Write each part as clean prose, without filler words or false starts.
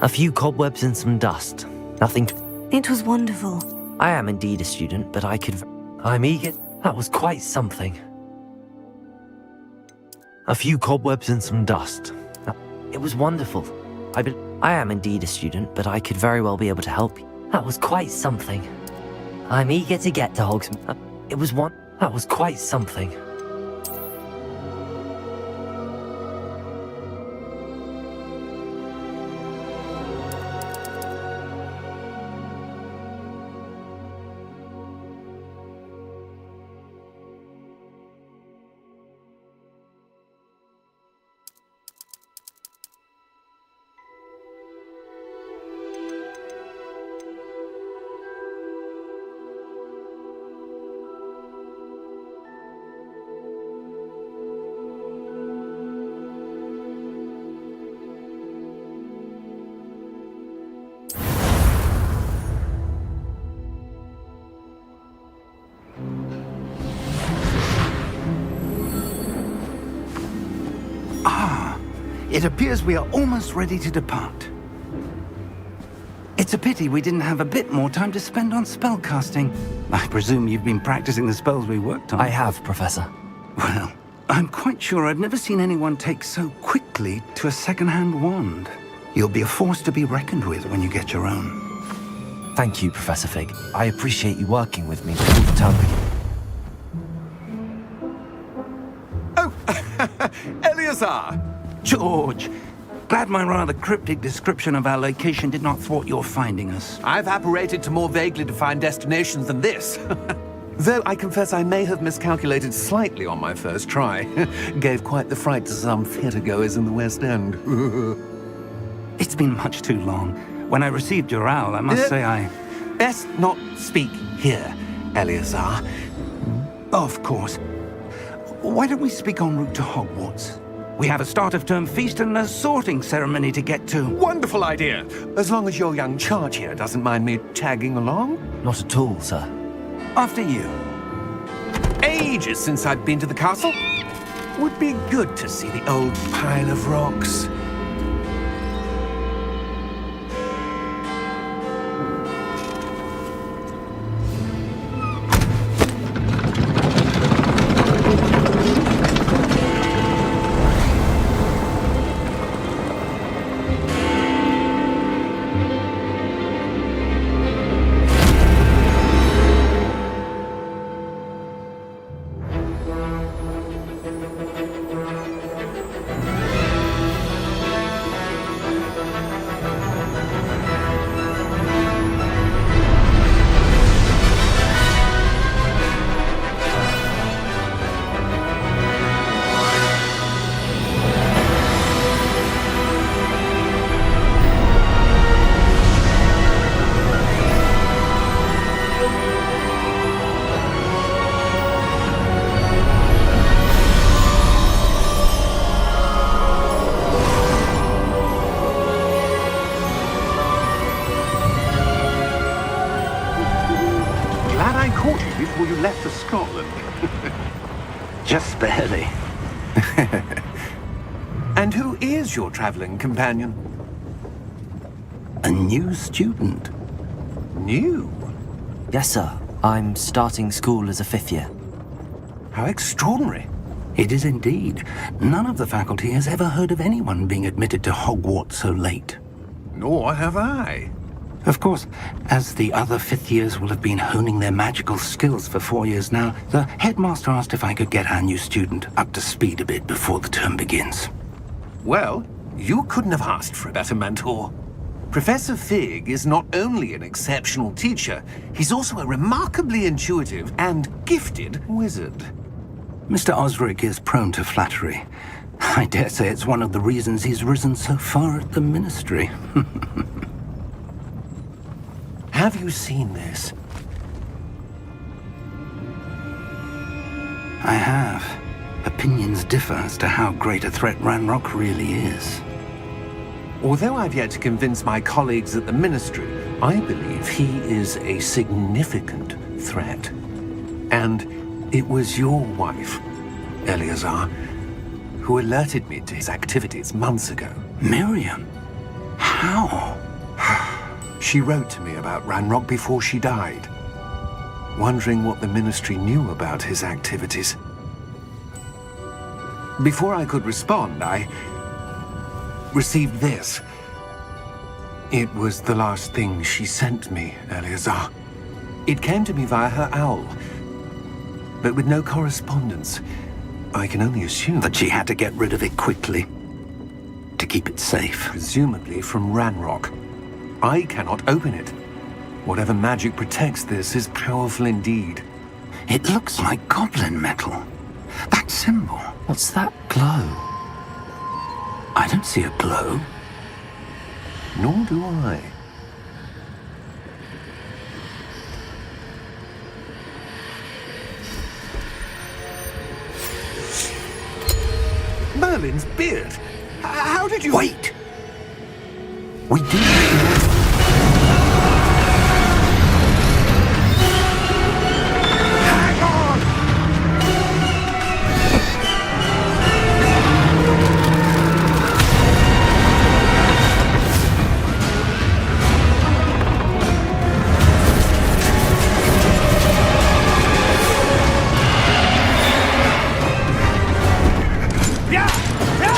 A few cobwebs and some dust. Nothing to... It was wonderful. I am indeed a student, but I could... I'm eager. That was quite something. A few cobwebs and some dust. It was wonderful. I am indeed a student, but I could very well be able to help you. That was quite something. I'm eager to get to Hogsmeade. That was quite something. It appears we are almost ready to depart. It's a pity we didn't have a bit more time to spend on spellcasting. I presume you've been practicing the spells we worked on. I have, Professor. Well, I'm quite sure I've never seen anyone take so quickly to a second-hand wand. You'll be a force to be reckoned with when you get your own. Thank you, Professor Fig. I appreciate you working with me all the time. Oh, Eleazar! George, glad my rather cryptic description of our location did not thwart your finding us. I've apparated to more vaguely defined destinations than this. Though I confess I may have miscalculated slightly on my first try. Gave quite the fright to some theatre-goers in the West End. It's been much too long. When I received your owl, I must say I... Best not speak here, Eleazar. Of course. Why don't we speak en route to Hogwarts? We have a start-of-term feast and a sorting ceremony to get to. Wonderful idea! As long as your young charge here doesn't mind me tagging along. Not at all, sir. After you. Ages since I've been to the castle. Would be good to see the old pile of rocks. before you left for Scotland. Just barely. And who is your traveling companion? A new student. New? Yes, sir. I'm starting school as a 5th year. How extraordinary. It is indeed. None of the faculty has ever heard of anyone being admitted to Hogwarts so late. Nor have I. Of course, as the other 5th years will have been honing their magical skills for 4 years now, the headmaster asked if I could get our new student up to speed a bit before the term begins. Well, you couldn't have asked for a better mentor. Professor Fig is not only an exceptional teacher, he's also a remarkably intuitive and gifted wizard. Mr. Osric is prone to flattery. I dare say it's one of the reasons he's risen so far at the Ministry. Have you seen this? I have. Opinions differ as to how great a threat Ranrock really is. Although I've yet to convince my colleagues at the Ministry, I believe he is a significant threat. And it was your wife, Eleazar, who alerted me to his activities months ago. Miriam? How? She wrote to me about Ranrock before she died, wondering what the Ministry knew about his activities. Before I could respond, I received this. It was the last thing she sent me, Eleazar. It came to me via her owl, but with no correspondence. I can only assume That she had to get rid of it quickly to keep it safe. presumably from Ranrock. I cannot open it. Whatever magic protects this is powerful indeed. It looks like goblin metal. That symbol. What's that glow? I don't see a glow. Nor do I. Merlin's beard! How did you... Wait! We do. Hang on! Yeah! Yeah!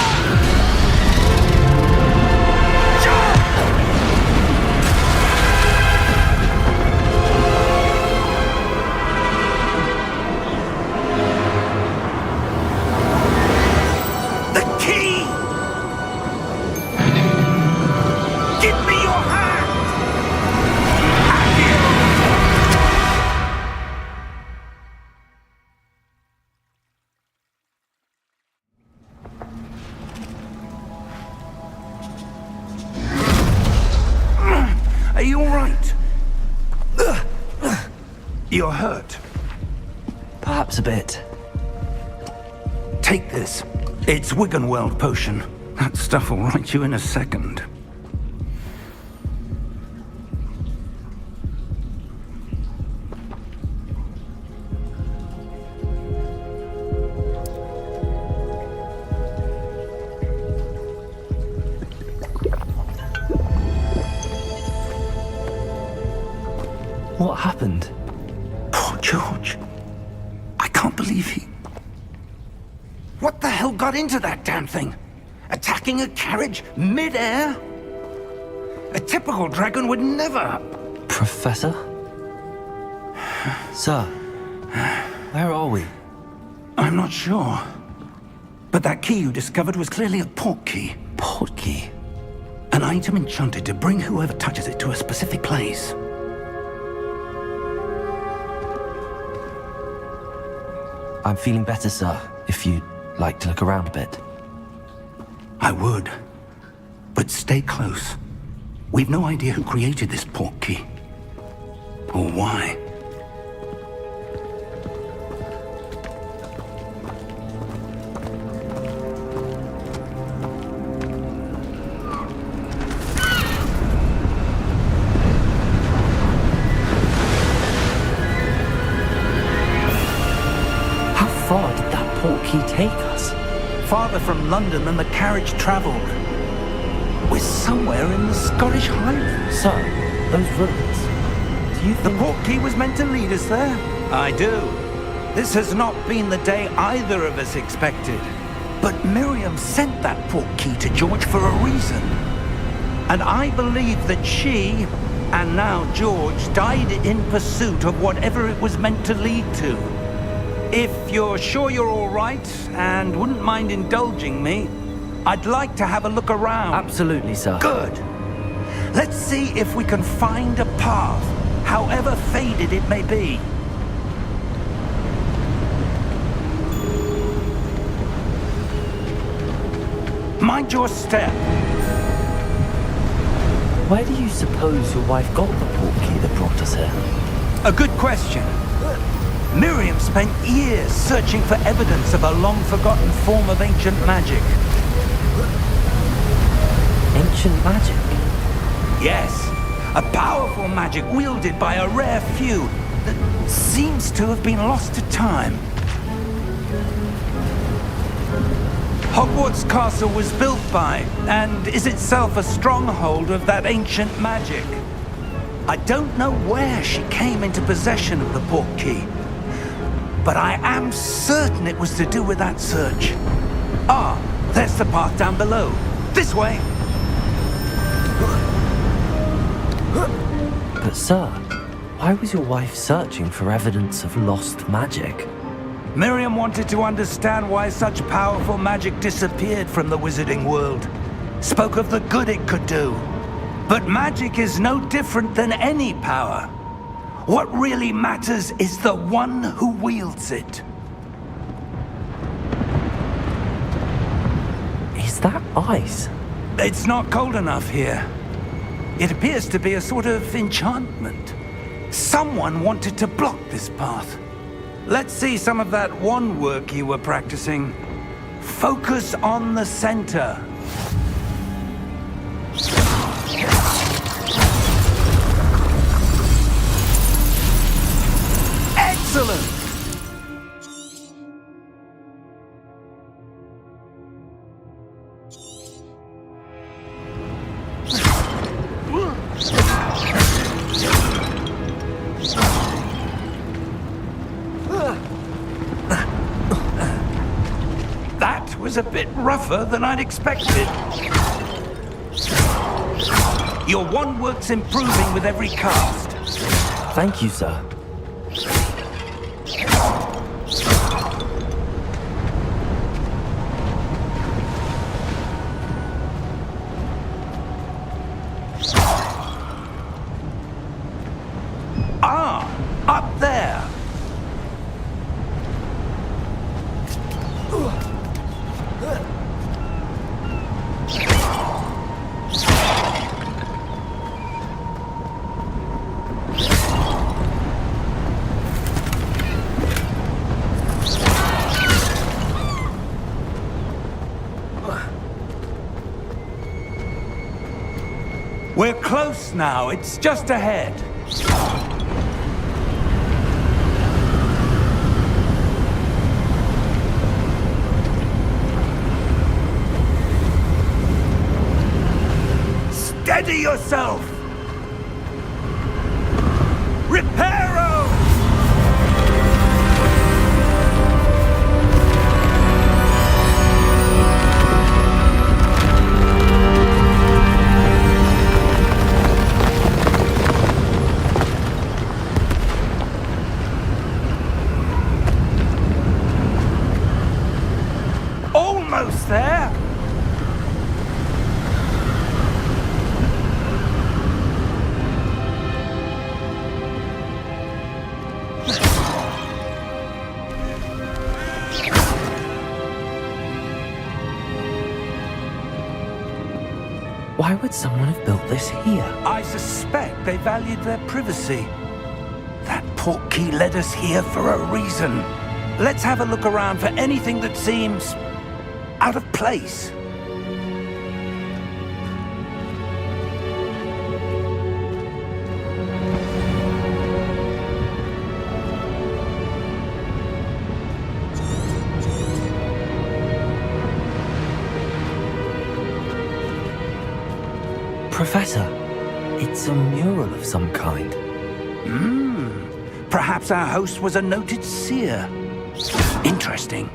The key! Give me your hand! Have you? Are you all right? You're hurt. Perhaps a bit. Take this. It's Wiggenweld potion. That stuff will right you in a second. What happened? Poor George. I can't believe he... What the hell got into that damn thing? Attacking a carriage mid-air? A typical dragon would never... Professor? Sir, where are we? I'm not sure. But that key you discovered was clearly a port key. Portkey? An item enchanted to bring whoever touches it to a specific place. I'm feeling better, sir, if you'd like to look around a bit. I would. But stay close. We've no idea who created this port key. Or why. he take us? Farther from London than the carriage travelled. We're somewhere in the Scottish Highlands. Sir, those ruins. Do you The think... portkey was meant to lead us there? I do. This has not been the day either of us expected. But Miriam sent that portkey to George for a reason. And I believe that she, and now George, died in pursuit of whatever it was meant to lead to. If you're sure you're all right, and wouldn't mind indulging me, I'd like to have a look around. Absolutely, sir. Good. Let's see if we can find a path, however faded it may be. Mind your step. Where do you suppose your wife got the portkey that brought us here? A good question. Miriam spent years searching for evidence of a long-forgotten form of ancient magic. Ancient magic? Yes, a powerful magic wielded by a rare few that seems to have been lost to time. Hogwarts Castle was built by, and is itself a stronghold of that ancient magic. I don't know where she came into possession of the portkey, but I am certain it was to do with that search. Ah, there's the path down below. This way! But sir, why was your wife searching for evidence of lost magic? Miriam wanted to understand why such powerful magic disappeared from the wizarding world. Spoke of the good it could do. But magic is no different than any power. What really matters is the one who wields it. Is that ice? It's not cold enough here. It appears to be a sort of enchantment. Someone wanted to block this path. Let's see some of that wand work you were practicing. Focus on the center. Excellent! That was a bit rougher than I'd expected. Your wand work's improving with every cast. Thank you, sir. Ah, up there. We're close now. It's just ahead. Steady yourself! Reparo! Almost there! Why would someone have built this here? I suspect they valued their privacy. That portkey led us here for a reason. Let's have a look around for anything that seems out of place. Professor, it's a mural of some kind. Perhaps our host was a noted seer. Interesting.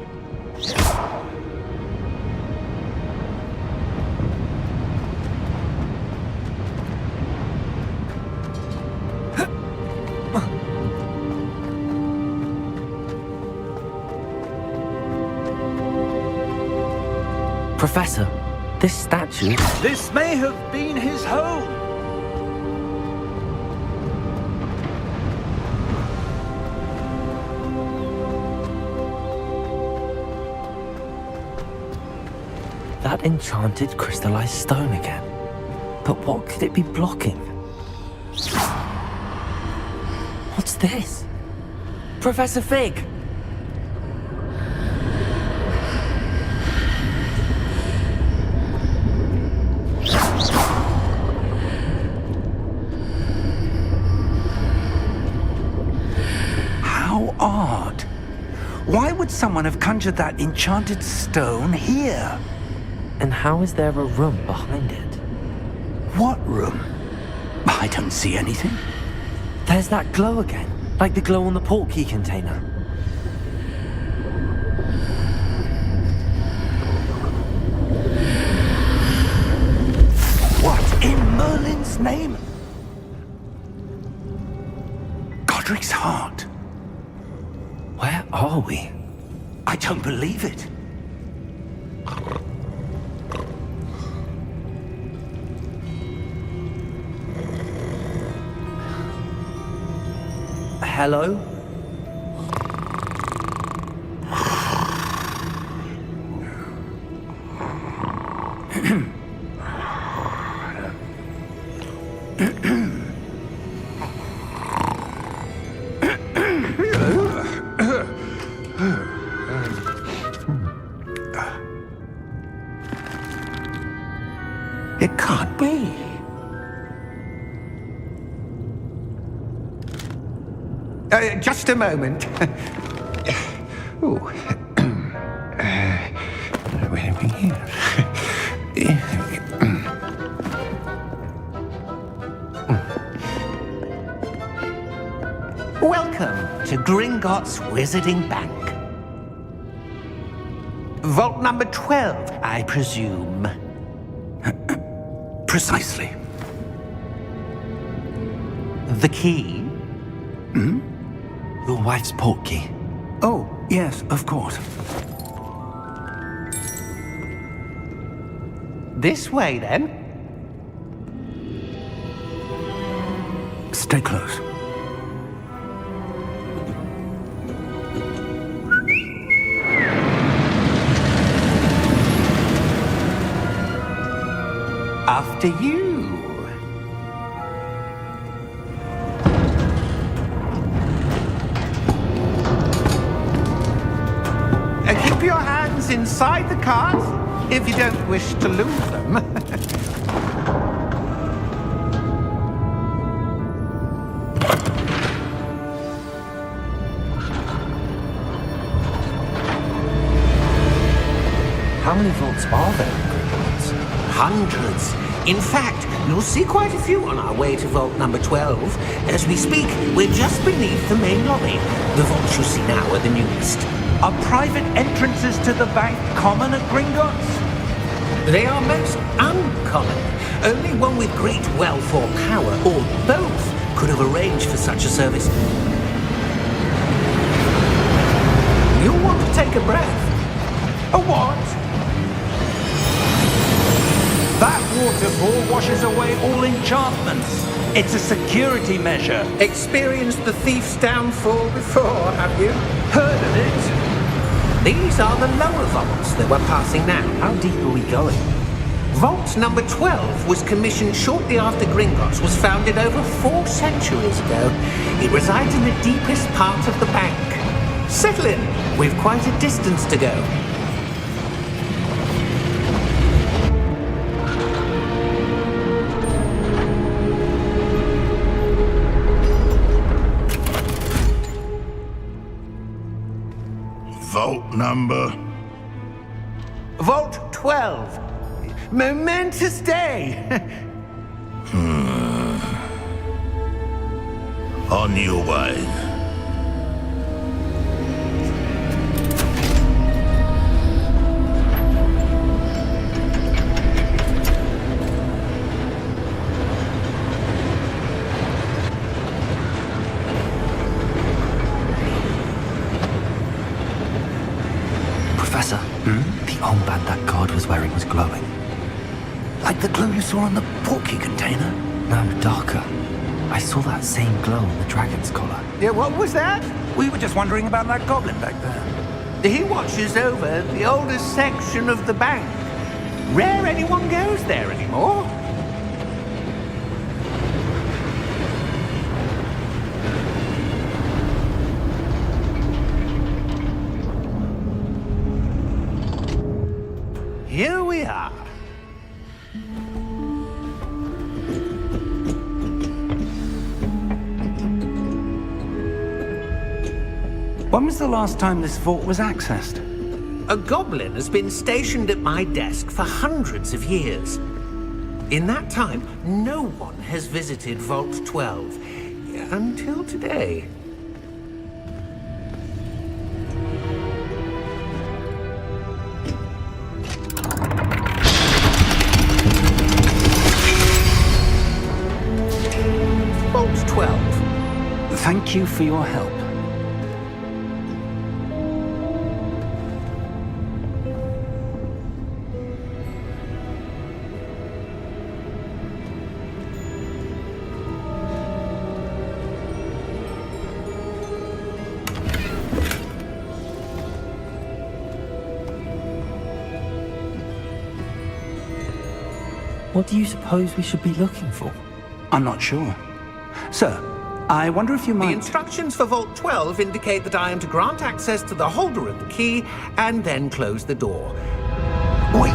Professor, this statue... This may have been his home. That enchanted crystallized stone again. But what could it be blocking? What's this? Professor Fig! How odd. Why would someone have conjured that enchanted stone here? And how is there a room behind it? What room? I don't see anything. There's that glow again, like the glow on the portkey container. What in Merlin's name? Godric's heart. Where are we? I don't believe it. Hello? It can't be. Just a moment. Ooh. Where are we here? Welcome to Gringotts Wizarding Bank. Vault number 12, I presume. Precisely. The key? Your wife's portkey. Oh, yes, of course. This way, then. Stay close. After you. Keep your hands inside the cart if you don't wish to lose them. How many vaults are there in Gringotts? Hundreds. In fact, you'll see quite a few on our way to vault number 12. As we speak, we're just beneath the main lobby. The vaults you see now are the newest. Are private entrances to the bank common at Gringotts? They are most uncommon. Only one with great wealth or power, or both, could have arranged for such a service. You'll want to take a breath. A what? That waterfall washes away all enchantments. It's a security measure. Experienced the thief's downfall before, have you? Heard of it? These are the lower vaults that we're passing now. How deep are we going? Vault number 12 was commissioned shortly after Gringotts was founded over 4 centuries ago. It resides in the deepest part of the bank. Settle in. We've quite a distance to go. Vault number? Vault 12. Momentous day. On your way. Professor, the armband that guard was wearing was glowing. Like the glow you saw on the porky container? No, darker. I saw that same glow on the dragon's collar. Yeah, what was that? We were just wondering about that goblin back there. He watches over the oldest section of the bank. Rare anyone goes there anymore. Here we are. When was the last time this vault was accessed? A goblin has been stationed at my desk for hundreds of years. In that time, no one has visited Vault 12. Until today. Vault 12. Thank you for your help. What do you suppose we should be looking for? I'm not sure. Sir, I wonder if you The might... instructions for Vault 12 indicate that I am to grant access to the holder of the key and then close the door. Wait!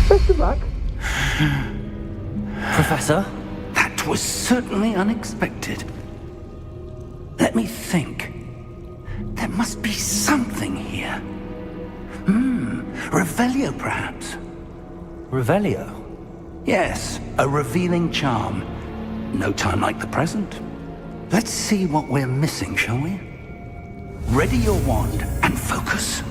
Best of luck. Professor? That was certainly unexpected. Let me think. There must be something here. Revelio, perhaps? Revelio? Yes, a revealing charm. No time like the present. Let's see what we're missing, shall we? Ready your wand and focus.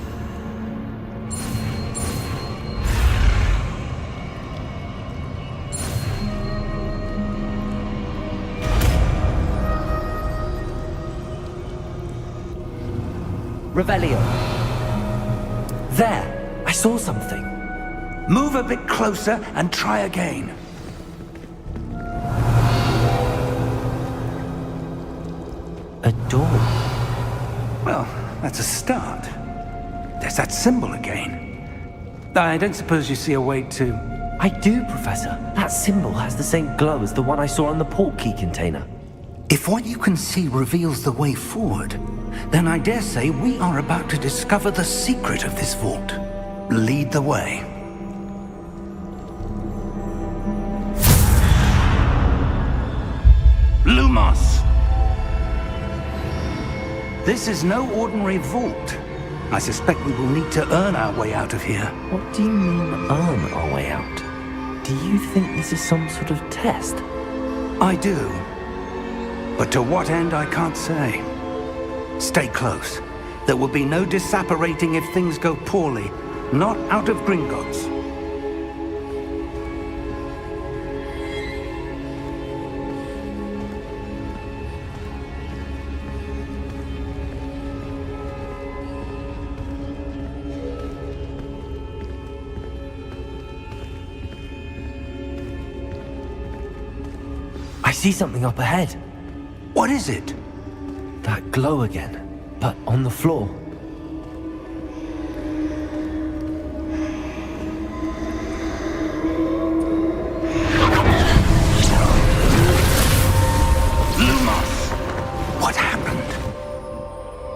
Revelio. There! I saw something. Move a bit closer and try again. A door. Well, that's a start. There's that symbol again. I don't suppose you see a way to... I do, Professor. That symbol has the same glow as the one I saw on the port key container. If what you can see reveals the way forward, then I dare say we are about to discover the secret of this vault. Lead the way. Lumos! This is no ordinary vault. I suspect we will need to earn our way out of here. What do you mean, earn our way out? Do you think this is some sort of test? I do. But to what end, I can't say. Stay close. There will be no disapparating if things go poorly. Not out of Gringotts. I see something up ahead. What is it? That glow again, but on the floor. What happened?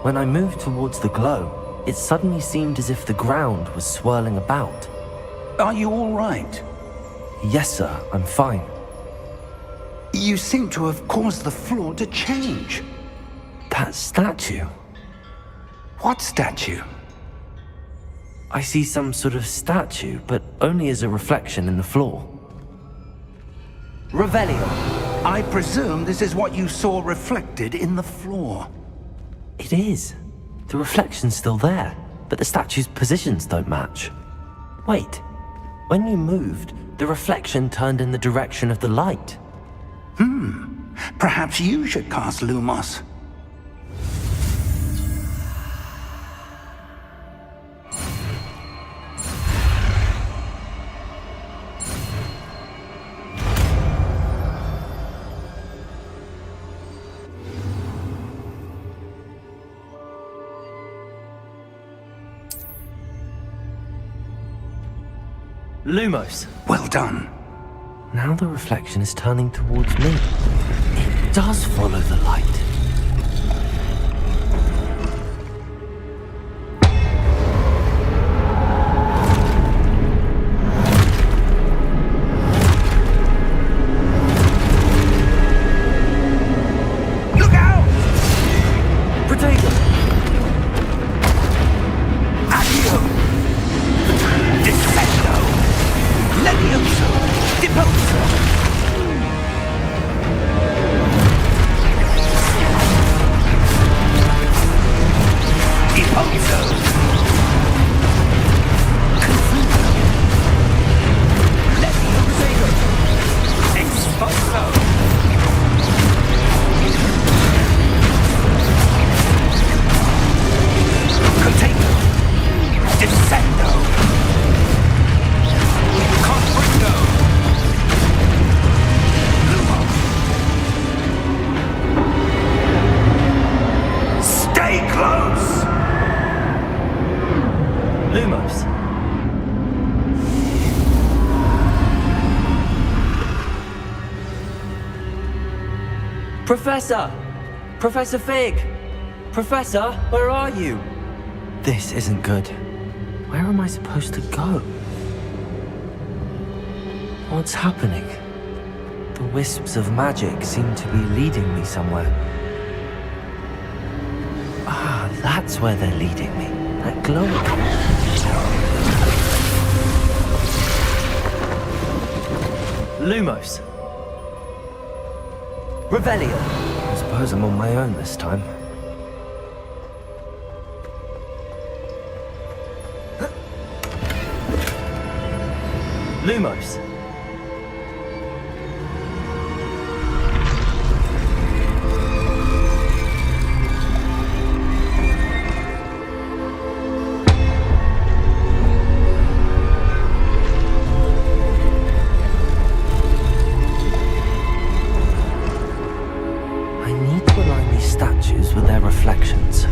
When I moved towards the glow, it suddenly seemed as if the ground was swirling about. Are you all right? Yes, sir, I'm fine. You seem to have caused the floor to change. That statue. What statue? I see some sort of statue, but only as a reflection in the floor. Revelio. I presume this is what you saw reflected in the floor. It is. The reflection's still there, but the statue's positions don't match. Wait. When you moved, the reflection turned in the direction of the light. Perhaps you should cast Lumos. Lumos. Well done. Now the reflection is turning towards me. It does follow the light. Look out! Protego! Accio! Descendo! Levioso! Deposo! Deposo! Confuso! Levioso! Exposo! Contago! Descendo! Confringo! Lumo! Stay close! Lumos. Professor! Professor Fig! Professor, where are you? This isn't good. Where am I supposed to go? What's happening? The wisps of magic seem to be leading me somewhere. Ah, that's where they're leading me. That glowing. Lumos. Revelio. I suppose I'm on my own this time. Lumos. I need to align these statues with their reflections.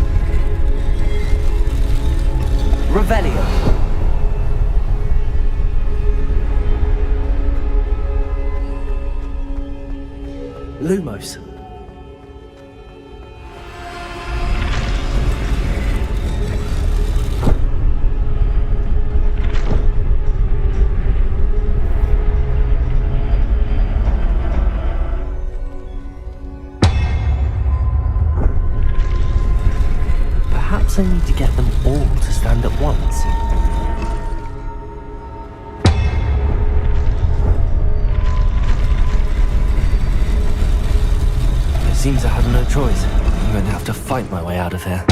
Revelio. Lumos. Perhaps I need to get them all to stand at once. Seems I have no choice. I'm going to have to fight my way out of here.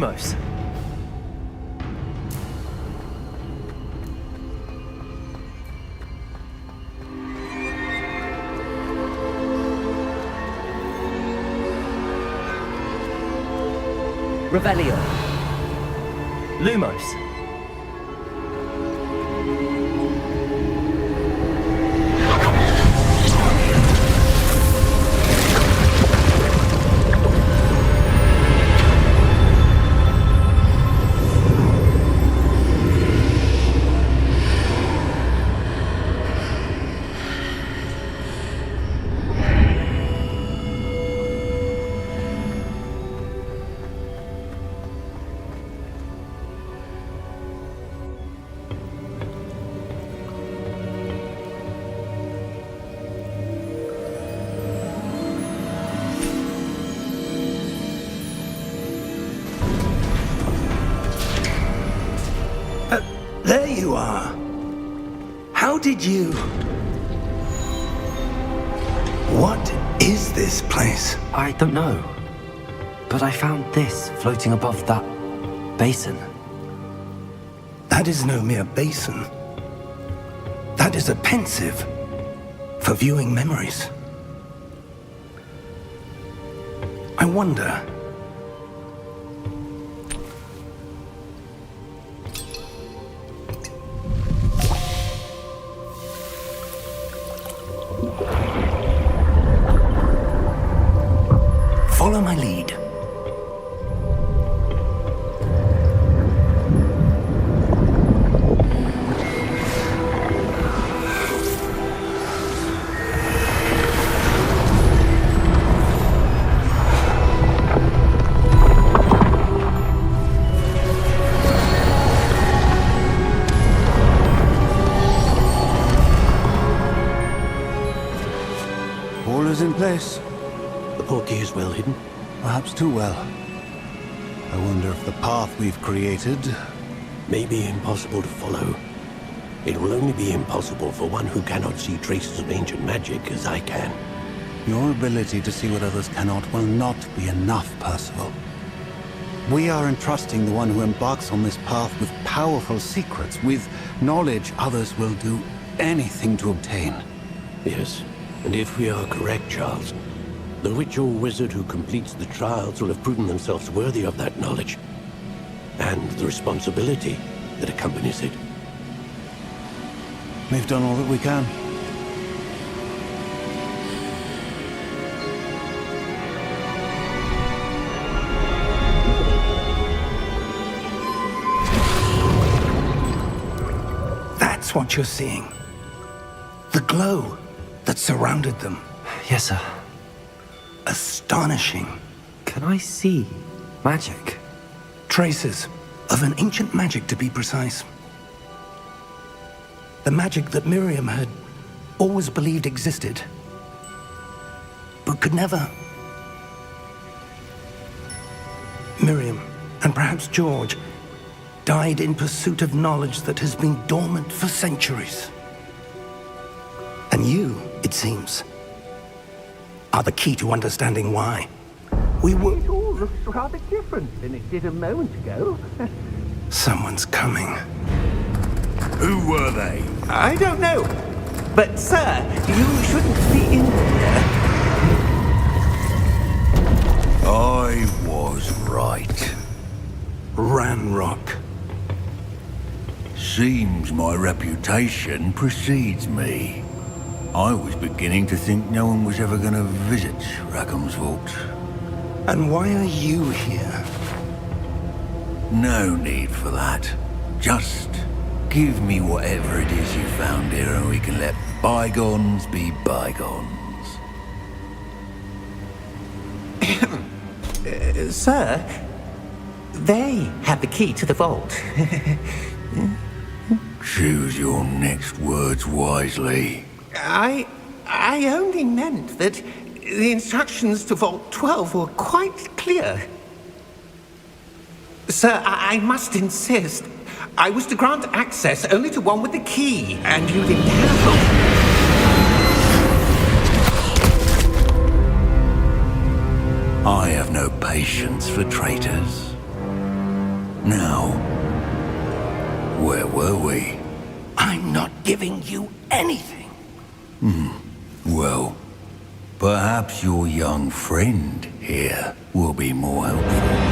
Lumos. Revelio. Lumos. There you are. How did you... What is this place? I don't know. But I found this floating above that basin. That is no mere basin. That is a pensive for viewing memories. I wonder... Follow my lead. All is in place. The portkey is well hidden. Perhaps too well. I wonder if the path we've created... May be impossible to follow. It will only be impossible for one who cannot see traces of ancient magic as I can. Your ability to see what others cannot will not be enough, Percival. We are entrusting the one who embarks on this path with powerful secrets, with knowledge others will do anything to obtain. Yes, and if we are correct, Charles, the witch or wizard who completes the trials will have proven themselves worthy of that knowledge, and the responsibility that accompanies it. We've done all that we can. That's what you're seeing. The glow that surrounded them. Yes, sir. Astonishing. Can I see magic? Traces of an ancient magic, to be precise. The magic that Miriam had always believed existed, but could never. Miriam, and perhaps George, died in pursuit of knowledge that has been dormant for centuries. And you, it seems, are the key to understanding why. We were... It all looks rather different than it did a moment ago. Someone's coming. Who were they? I don't know. But, sir, you shouldn't be in here. I was right. Ranrock. Seems my reputation precedes me. I was beginning to think no one was ever going to visit Rackham's Vault. And why are you here? No need for that. Just give me whatever it is you found here and we can let bygones be bygones. Sir, they have the key to the vault. Choose your next words wisely. I only meant that the instructions to Vault 12 were quite clear. Sir, I must insist. I was to grant access only to one with the key, and you didn't have. I have no patience for traitors. Now, where were we? I'm not giving you anything. Well, perhaps your young friend here will be more helpful.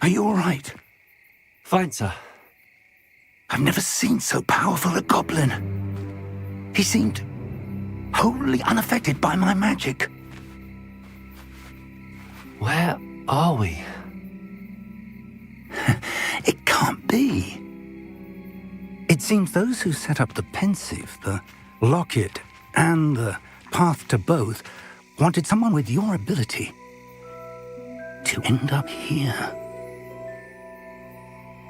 Are you all right? Fine, sir. I've never seen so powerful a goblin. He seemed wholly unaffected by my magic. Where are we? It can't be. It seems those who set up the pensive, the locket, and the path to both wanted someone with your ability to end up here.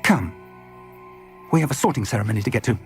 Come. We have a sorting ceremony to get to.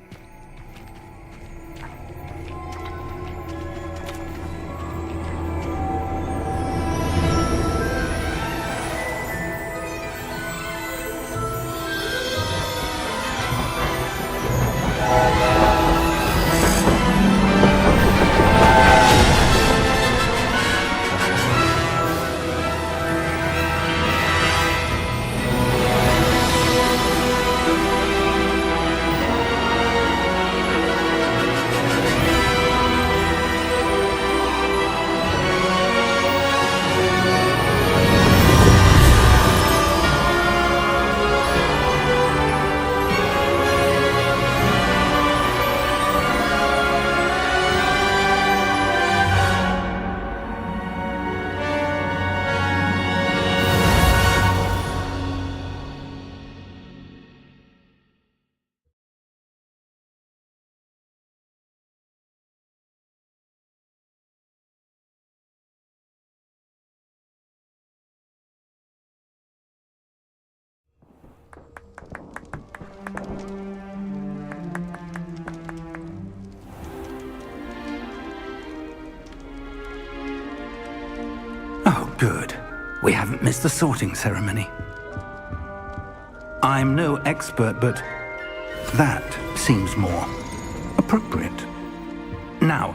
Oh, good. We haven't missed the sorting ceremony. I'm no expert, but that seems more appropriate. Now,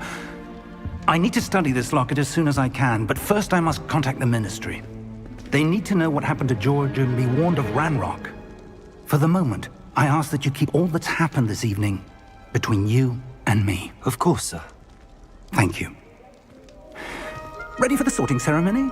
I need to study this locket as soon as I can, but first I must contact the Ministry. They need to know what happened to George and be warned of Ranrock. For the moment, I ask that you keep all that's happened this evening between you and me. Of course, sir. Thank you. Ready for the sorting ceremony?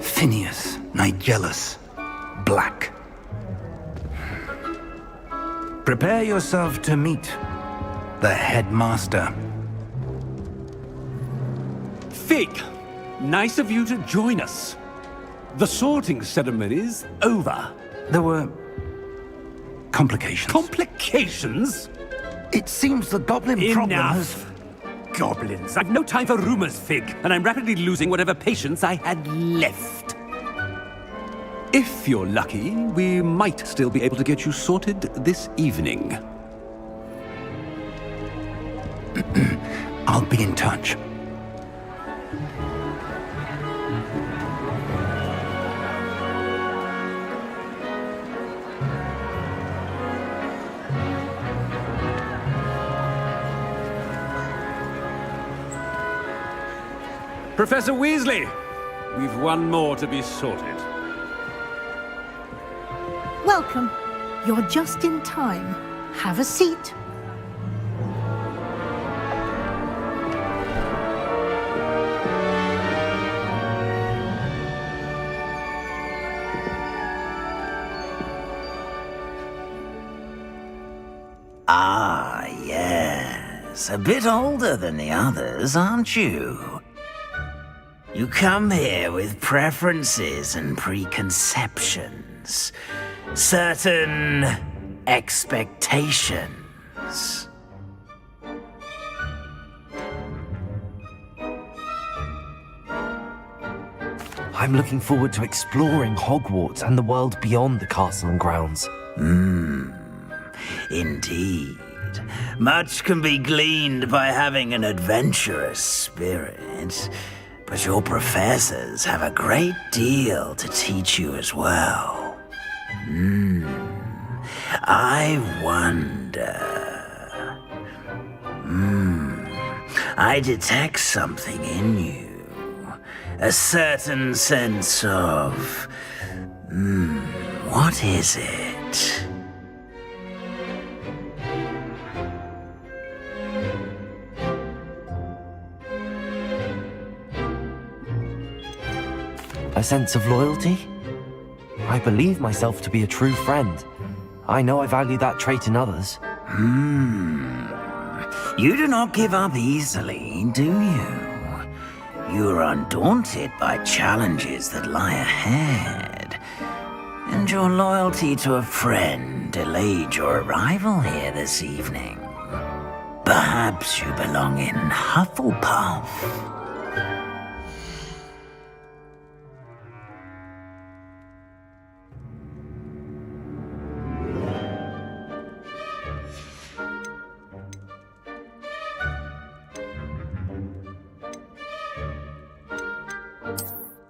Phineas, Nigellus, Black. Prepare yourself to meet the headmaster. Fig, nice of you to join us. The sorting ceremony's over. There were complications. Complications? It seems the goblin problem has... Enough. Goblins. I've no time for rumors, Fig, and I'm rapidly losing whatever patience I had left. If you're lucky, we might still be able to get you sorted this evening. I'll be in touch. Professor Weasley, we've one more to be sorted. Welcome. You're just in time. Have a seat. Ah, yes. A bit older than the others, aren't you? You come here with preferences and preconceptions. Certain expectations. I'm looking forward to exploring Hogwarts and the world beyond the castle and grounds. Indeed. Much can be gleaned by having an adventurous spirit, but your professors have a great deal to teach you as well. I wonder... I detect something in you. A certain sense of... what is it? A sense of loyalty? I believe myself to be a true friend. I know I value that trait in others. You do not give up easily, do you? You are undaunted by challenges that lie ahead. And your loyalty to a friend delayed your arrival here this evening. Perhaps you belong in Hufflepuff.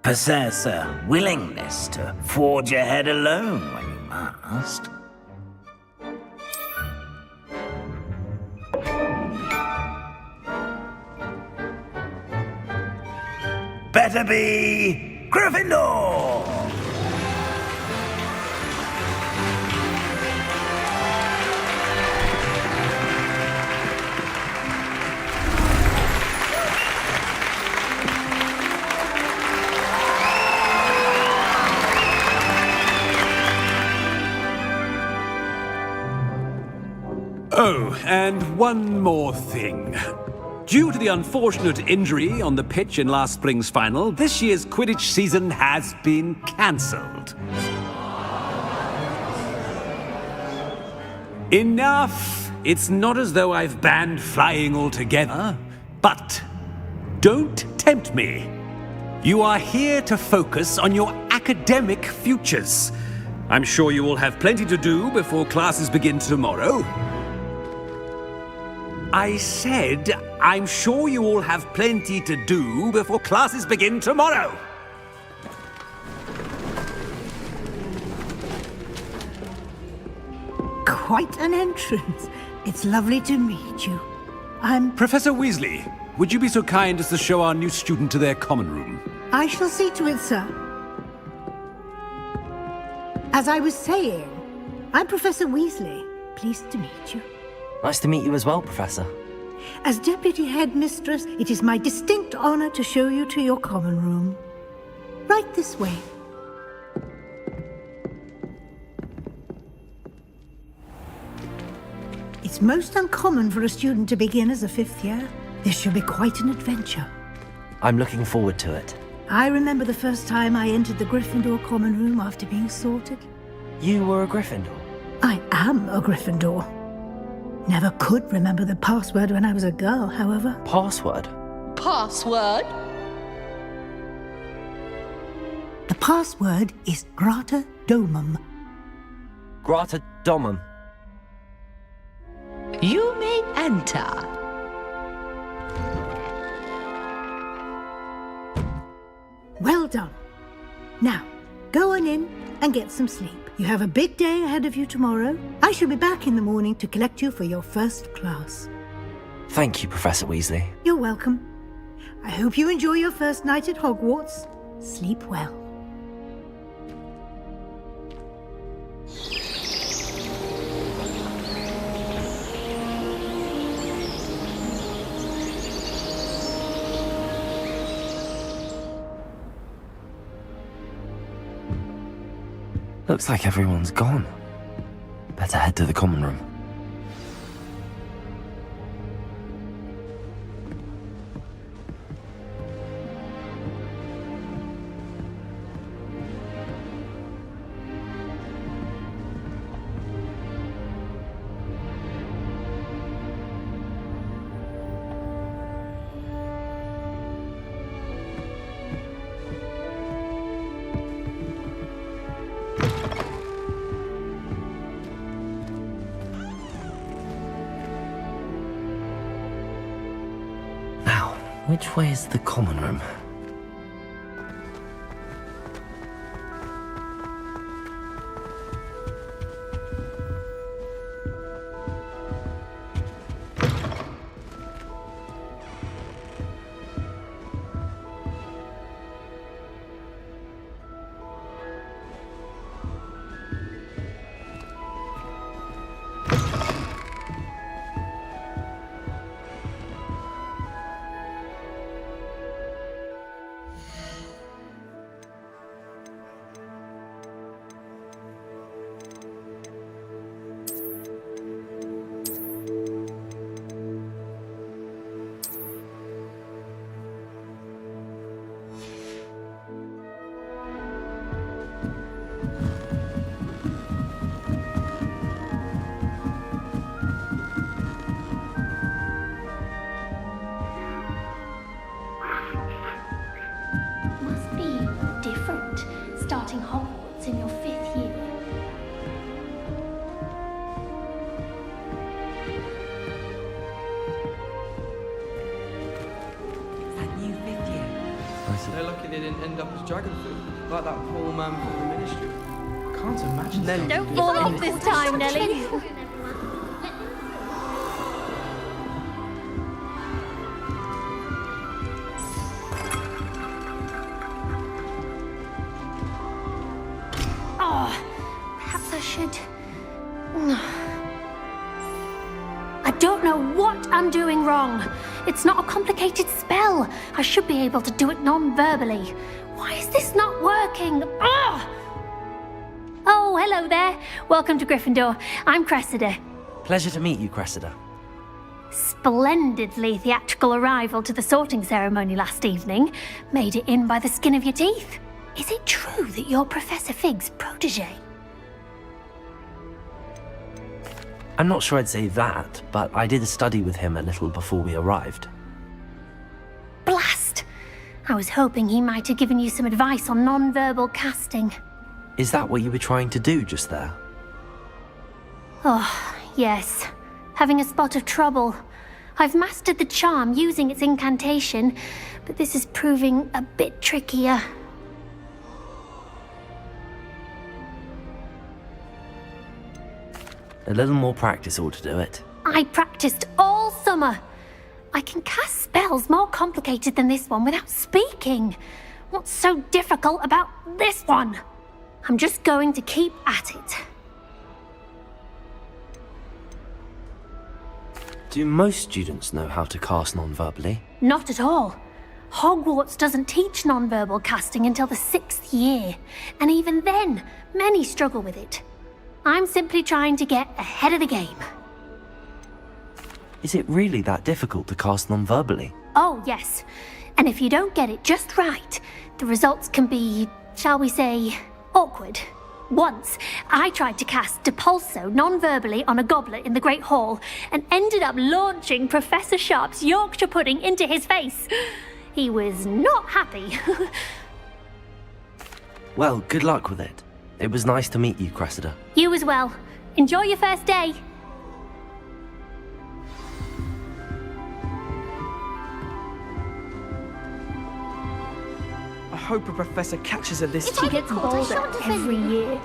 Possess a willingness to forge ahead alone when you must. Better be Gryffindor! Oh, and one more thing. Due to the unfortunate injury on the pitch in last spring's final, this year's Quidditch season has been cancelled. Enough! It's not as though I've banned flying altogether, but don't tempt me. You are here to focus on your academic futures. I'm sure you will have plenty to do before classes begin tomorrow. I said, I'm sure you all have plenty to do before classes begin tomorrow. Quite an entrance. It's lovely to meet you. I'm... Professor Weasley, would you be so kind as to show our new student to their common room? I shall see to it, sir. As I was saying, I'm Professor Weasley. Pleased to meet you. Nice to meet you as well, Professor. As Deputy Headmistress, it is my distinct honor to show you to your common room. Right this way. It's most uncommon for a student to begin as a fifth year. This should be quite an adventure. I'm looking forward to it. I remember the first time I entered the Gryffindor common room after being sorted. You were a Gryffindor? I am a Gryffindor. Never could remember the password when I was a girl, however. Password? Password? The password is Grata Domum. Grata Domum. You may enter. Well done. Now, go on in and get some sleep. You have a big day ahead of you tomorrow. I shall be back in the morning to collect you for your first class. Thank you, Professor Weasley. You're welcome. I hope you enjoy your first night at Hogwarts. Sleep well. Looks like everyone's gone. Better head to the common room. Which way is the common room? Starting Hogwarts in your 5th year. That new 5th year. They're lucky they didn't end up as dragon food, like that poor man from the ministry. I can't imagine. Nelly, don't fall off this time, Nelly. I don't know what I'm doing wrong. It's not a complicated spell. I should be able to do it non-verbally. Why is this not working? Ugh! Oh, hello there. Welcome to Gryffindor. I'm Cressida. Pleasure to meet you, Cressida. Splendidly theatrical arrival to the sorting ceremony last evening. Made it in by the skin of your teeth. Is it true that you're Professor Fig's protege? I'm not sure I'd say that, but I did study with him a little before we arrived. Blast! I was hoping he might have given you some advice on non-verbal casting. Is that what you were trying to do just there? Oh, yes. Having a spot of trouble. I've mastered the charm using its incantation, but this is proving a bit trickier. A little more practice ought to do it. I practiced all summer. I can cast spells more complicated than this one without speaking. What's so difficult about this one? I'm just going to keep at it. Do most students know how to cast non-verbally? Not at all. Hogwarts doesn't teach non-verbal casting until the 6th year, and even then, many struggle with it. I'm simply trying to get ahead of the game. Is it really that difficult to cast non-verbally? Oh, yes. And if you don't get it just right, the results can be, shall we say, awkward. Once, I tried to cast Depulso non-verbally on a goblet in the Great Hall and ended up launching Professor Sharp's Yorkshire pudding into his face. He was not happy. Well, good luck with it. It was nice to meet you, Cressida. You as well. Enjoy your first day. I hope a professor catches her this She time. gets bolder every year.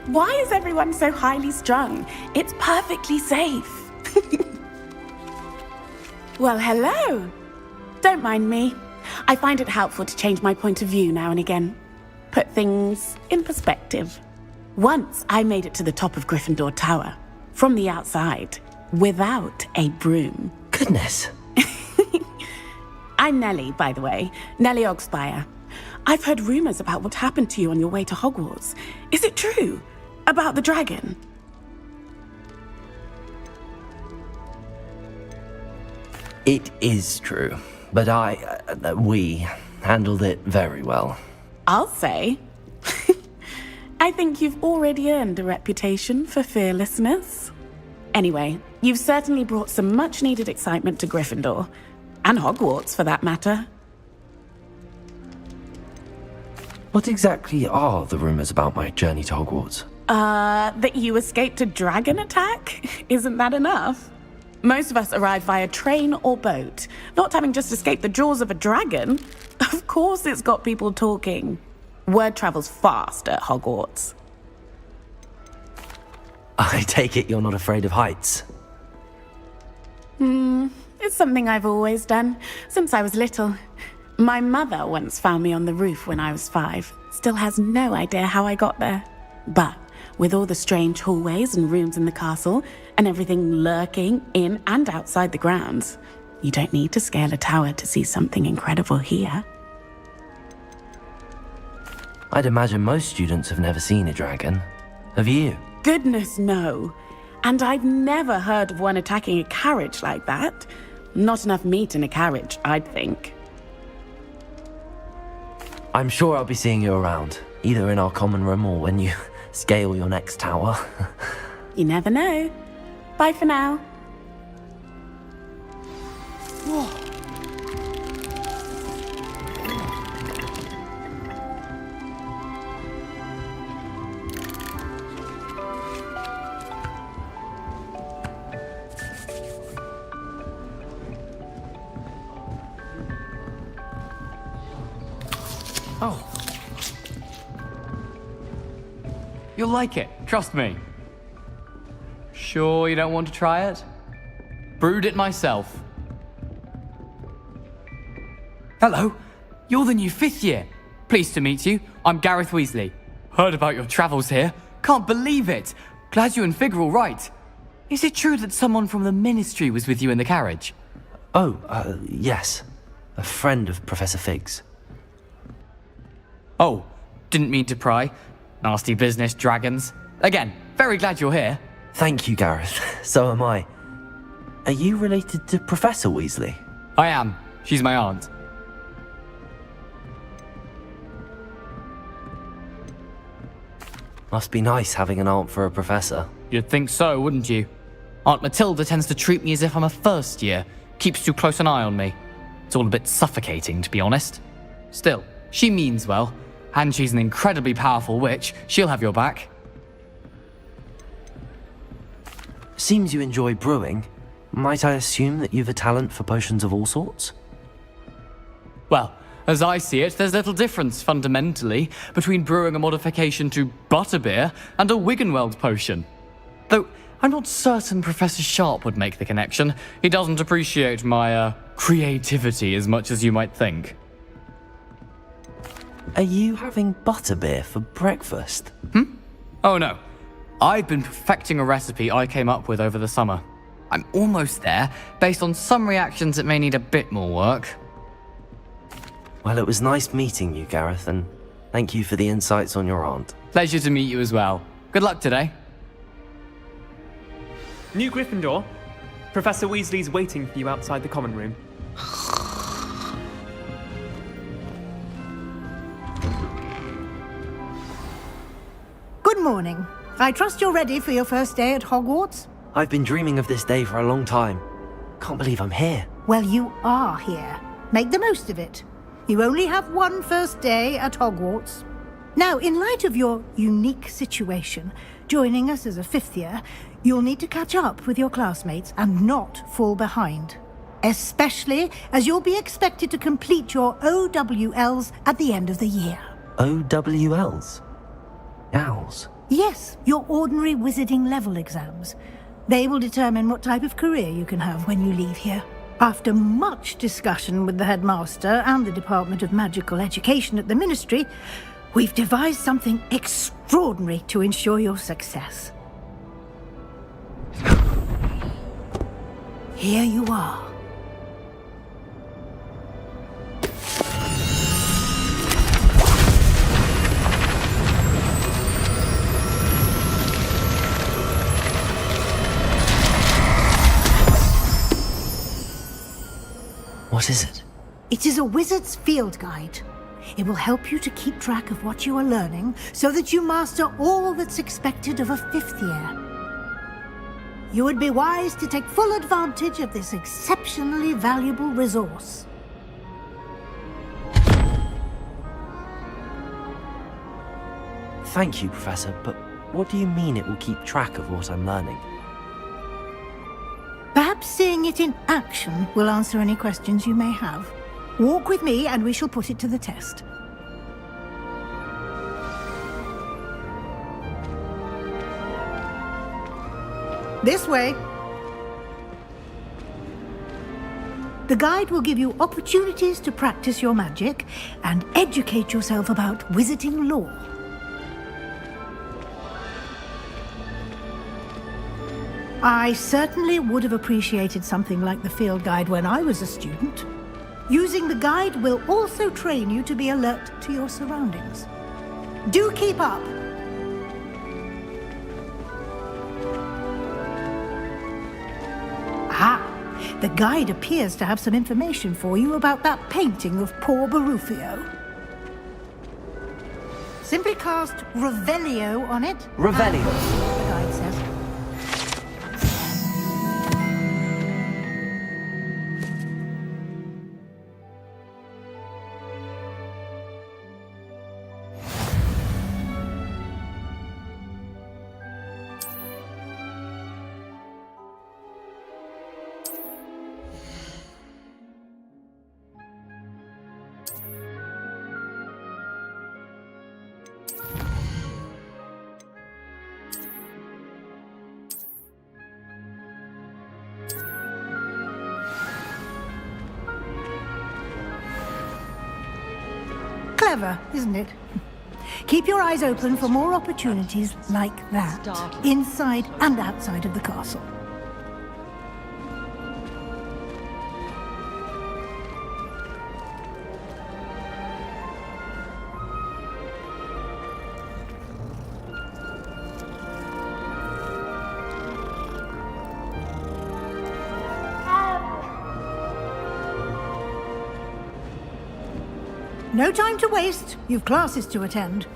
Why is everyone so highly strung? It's perfectly safe. Well, hello. Don't mind me. I find it helpful to change my point of view now and again. Put things in perspective. Once I made it to the top of Gryffindor Tower, from the outside, without a broom. Goodness. I'm Nellie, by the way. Nellie Ogspire. I've heard rumors about what happened to you on your way to Hogwarts. Is it true? About the dragon? It is true, but we handled it very well. I'll say. I think you've already earned a reputation for fearlessness. Anyway, you've certainly brought some much-needed excitement to Gryffindor. And Hogwarts, for that matter. What exactly are the rumors about my journey to Hogwarts? That you escaped a dragon attack? Isn't that enough? Most of us arrive via train or boat, not having just escaped the jaws of a dragon. Of course it's got people talking. Word travels fast at Hogwarts. I take it you're not afraid of heights? It's something I've always done, since I was little. My mother once found me on the roof when I was 5. Still has no idea how I got there. But with all the strange hallways and rooms in the castle, and everything lurking in and outside the grounds, you don't need to scale a tower to see something incredible here. I'd imagine most students have never seen a dragon. Have you? Goodness, no. And I've never heard of one attacking a carriage like that. Not enough meat in a carriage, I'd think. I'm sure I'll be seeing you around, either in our common room or when you scale your next tower. You never know. Bye for now. Oh. You'll like it, trust me. Sure you don't want to try it? Brewed it myself. Hello, you're the new 5th year. Pleased to meet you. I'm Gareth Weasley. Heard about your travels here. Can't believe it. Glad you and Fig are all right. Is it true that someone from the Ministry was with you in the carriage? Oh, yes. A friend of Professor Fig's. Oh, didn't mean to pry. Nasty business, dragons. Again, very glad you're here. Thank you, Gareth. So am I. Are you related to Professor Weasley? I am. She's my aunt. Must be nice having an aunt for a professor. You'd think so, wouldn't you? Aunt Matilda tends to treat me as if I'm a first year. Keeps too close an eye on me. It's all a bit suffocating, to be honest. Still, she means well. And she's an incredibly powerful witch. She'll have your back. Seems you enjoy brewing. Might I assume that you've a talent for potions of all sorts? Well, as I see it, there's little difference, fundamentally, between brewing a modification to butterbeer and a Wiggenweld potion. Though, I'm not certain Professor Sharp would make the connection. He doesn't appreciate my, creativity as much as you might think. Are you having butterbeer for breakfast? Oh no. I've been perfecting a recipe I came up with over the summer. I'm almost there. Based on some reactions, it may need a bit more work. Well, it was nice meeting you, Gareth, and thank you for the insights on your aunt. Pleasure to meet you as well. Good luck today. New Gryffindor. Professor Weasley's waiting for you outside the common room. Good morning. I trust you're ready for your first day at Hogwarts? I've been dreaming of this day for a long time. Can't believe I'm here. Well, you are here. Make the most of it. You only have one first day at Hogwarts. Now, in light of your unique situation, joining us as a 5th year, you'll need to catch up with your classmates and not fall behind. Especially as you'll be expected to complete your OWLs at the end of the year. OWLs? Owls? Yes, your ordinary wizarding level exams. They will determine what type of career you can have when you leave here. After much discussion with the headmaster and the Department of Magical Education at the Ministry, we've devised something extraordinary to ensure your success. Here you are. What is it? It is a wizard's field guide. It will help you to keep track of what you are learning so that you master all that's expected of a 5th year. You would be wise to take full advantage of this exceptionally valuable resource. Thank you, Professor, but what do you mean it will keep track of what I'm learning? Perhaps seeing it in action will answer any questions you may have. Walk with me and we shall put it to the test. This way. The guide will give you opportunities to practice your magic and educate yourself about wizarding lore. I certainly would have appreciated something like the field guide when I was a student. Using the guide will also train you to be alert to your surroundings. Do keep up! Ah, the guide appears to have some information for you about that painting of poor Barufio. Simply cast Revelio on it. Revelio? The guide says. Clever, isn't it? Keep your eyes open for more opportunities like that, inside and outside of the castle. No time to waste. You've classes to attend.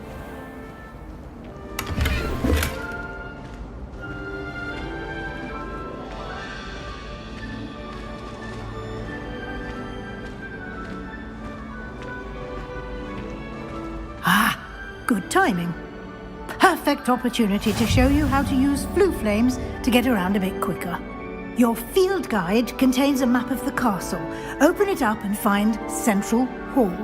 Ah, good timing. Perfect opportunity to show you how to use flue flames to get around a bit quicker. Your field guide contains a map of the castle. Open it up and find Central Hall.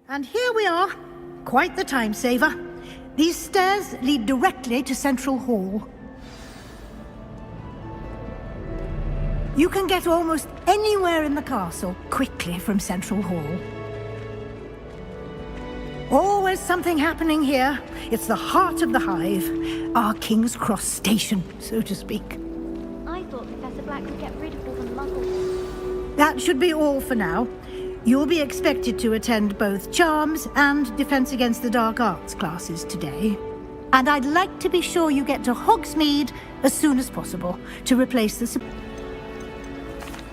And here we are. Quite the time saver. These stairs lead directly to Central Hall. You can get almost anywhere in the castle quickly from Central Hall. Always something happening here. It's the heart of the hive. Our King's Cross station, so to speak. I thought Professor Black would get rid of all the muggles. That should be all for now. You'll be expected to attend both Charms and Defense Against the Dark Arts classes today. And I'd like to be sure you get to Hogsmeade as soon as possible to replace the...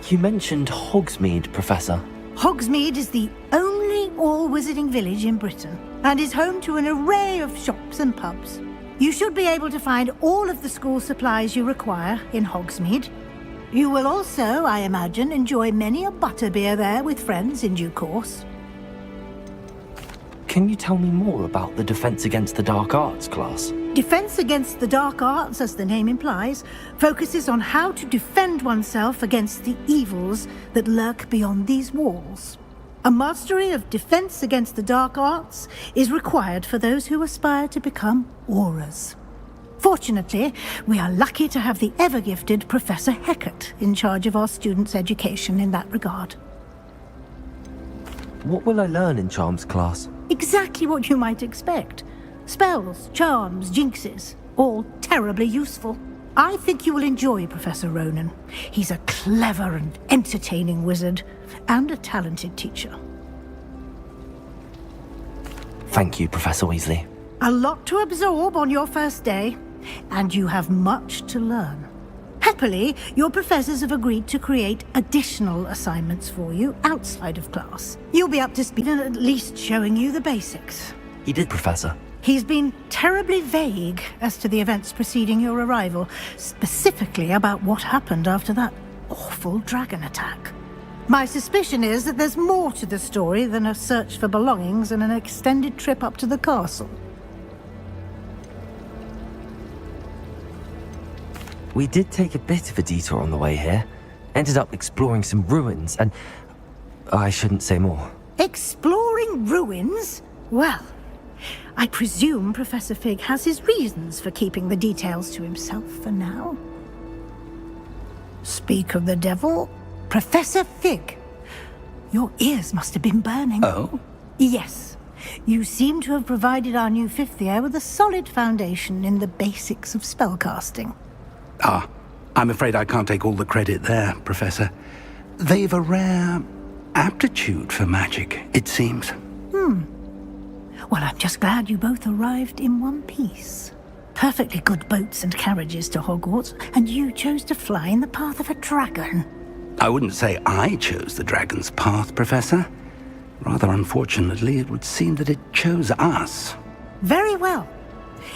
You mentioned Hogsmeade, Professor. Hogsmeade is the only all-wizarding village in Britain and is home to an array of shops and pubs. You should be able to find all of the school supplies you require in Hogsmeade. You will also, I imagine, enjoy many a butterbeer there with friends in due course. Can you tell me more about the Defense Against the Dark Arts class? Defense Against the Dark Arts, as the name implies, focuses on how to defend oneself against the evils that lurk beyond these walls. A mastery of Defense Against the Dark Arts is required for those who aspire to become Aurors. Fortunately, we are lucky to have the ever-gifted Professor Hecat in charge of our students' education in that regard. What will I learn in Charms class? Exactly what you might expect. Spells, charms, jinxes, all terribly useful. I think you will enjoy Professor Ronan. He's a clever and entertaining wizard, and a talented teacher. Thank you, Professor Weasley. A lot to absorb on your first day, and you have much to learn. Happily, your professors have agreed to create additional assignments for you outside of class. You'll be up to speed and at least showing you the basics. He did, Professor. He's been terribly vague as to the events preceding your arrival, specifically about what happened after that awful dragon attack. My suspicion is that there's more to the story than a search for belongings and an extended trip up to the castle. We did take a bit of a detour on the way here. Ended up exploring some ruins and... I shouldn't say more. Exploring ruins? Well, I presume Professor Fig has his reasons for keeping the details to himself for now. Speak of the devil, Professor Fig. Your ears must have been burning. Oh? Yes. You seem to have provided our new fifth year with a solid foundation in the basics of spellcasting. Ah, I'm afraid I can't take all the credit there, Professor. They've a rare aptitude for magic, it seems. Well, I'm just glad you both arrived in one piece. Perfectly good boats and carriages to Hogwarts, and you chose to fly in the path of a dragon. I wouldn't say I chose the dragon's path, Professor. Rather unfortunately, it would seem that it chose us. Very well.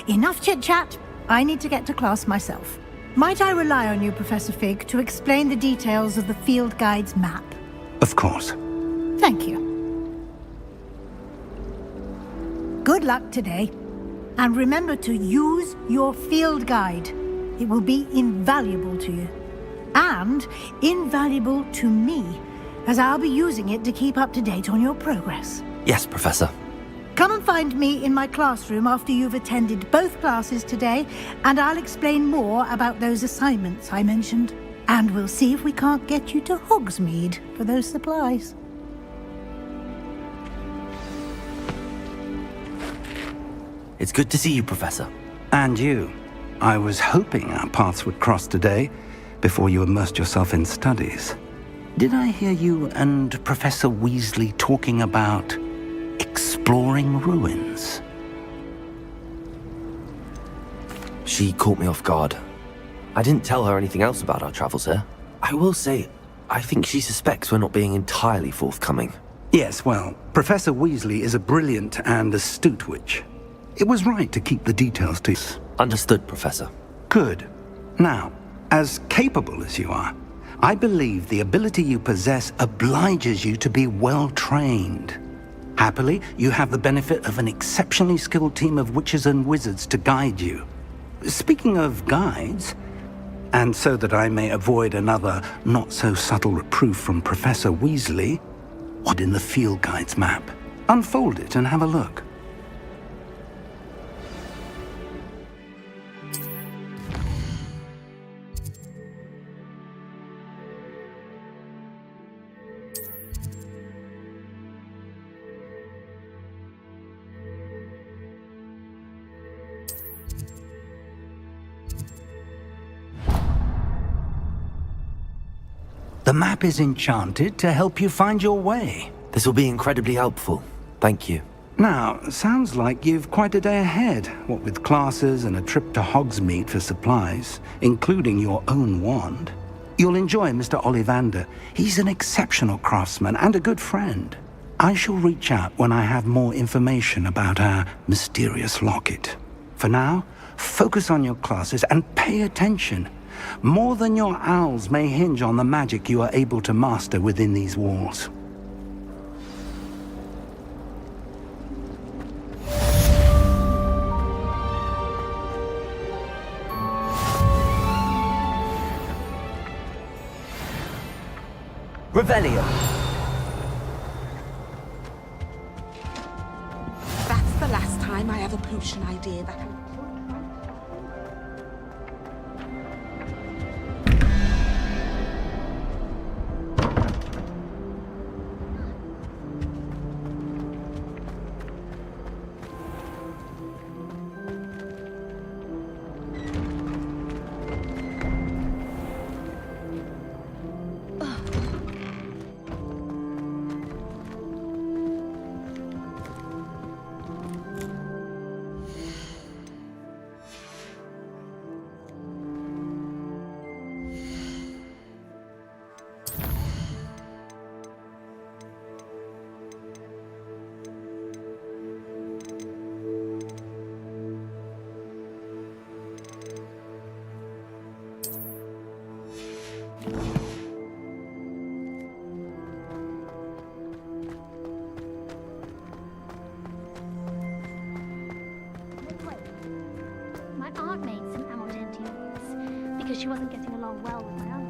Enough chit-chat. I need to get to class myself. Might I rely on you, Professor Fig, to explain the details of the field guide's map? Of course. Thank you. Good luck today. And remember to use your field guide. It will be invaluable to you. And invaluable to me, as I'll be using it to keep up to date on your progress. Yes, Professor. Come and find me in my classroom after you've attended both classes today, and I'll explain more about those assignments I mentioned. And we'll see if we can't get you to Hogsmeade for those supplies. It's good to see you, Professor. And you. I was hoping our paths would cross today, before you immersed yourself in studies. Did I hear you and Professor Weasley talking about exploring ruins? She caught me off guard. I didn't tell her anything else about our travels here. I will say, I think she suspects we're not being entirely forthcoming. Yes, well, Professor Weasley is a brilliant and astute witch. It was right to keep the details to us. Understood, Professor. Good. Now, as capable as you are, I believe the ability you possess obliges you to be well trained. Happily, you have the benefit of an exceptionally skilled team of witches and wizards to guide you. Speaking of guides, and so that I may avoid another not-so-subtle reproof from Professor Weasley, what in the field guide's map? Unfold it and have a look. The map is enchanted to help you find your way. This will be incredibly helpful. Thank you. Now, sounds like you've quite a day ahead, what with classes and a trip to Hogsmeade for supplies, including your own wand. You'll enjoy Mr. Ollivander. He's an exceptional craftsman and a good friend. I shall reach out when I have more information about our mysterious locket. For now, focus on your classes and pay attention. More than your owls may hinge on the magic you are able to master within these walls. Revelio. That's the last time I have a potion idea that can... My aunt made some Amortentia because she wasn't getting along well with my uncle.